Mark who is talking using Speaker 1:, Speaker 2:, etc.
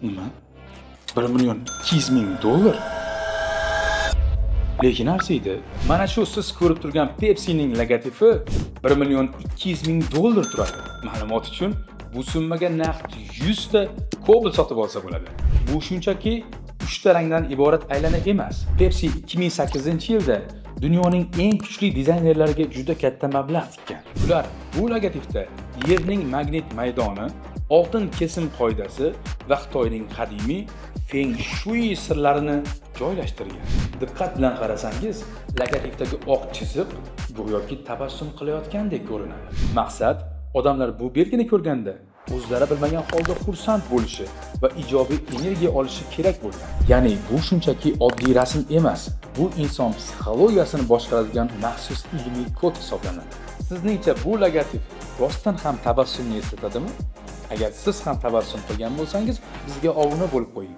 Speaker 1: Nima? 1.200.000 $? Lekin arsiydi, mana shu siz ko'rib turgan Pepsi'ning logotipi 1.200.000 turadi. Ma'lumot uchun, bu summaga naqd 100 ta Cobalt sotib olsa bo'ladi. Bu shunchaki 3 ta rangdan iborat aylana emas. Pepsi 2008-yilda dunyoning eng kuchli dizaynerlariga juda katta mablag' tikkan. Ular bu logotipda Yerning magnit maydoni, oltin kesim qoidasi va Xitoyning qadimiy Feng Shui sirlarini joylashtirgan. Diqqat bilan qarasangiz, logotipdagi oq chiziq go'yoki tabassum qilayotgandek ko'rinadi. Maqsad odamlar bu belgini ko'rganda o'zlari bilmagan holda xursand bo'lishi va ijobiy energiya olishi kerak bo'lgan. Ya'ni bu shunchaki oddiy rasm emas, bu inson psixologiyasini boshqaradigan maxsus ilmiy kod hisoblanadi. Sizningcha bu logotip rostdan ham tabassumni eslatadimi? Agar siz ham tabassum qilgan bo'lsangiz, bizga obuna bo'lib qo'ying.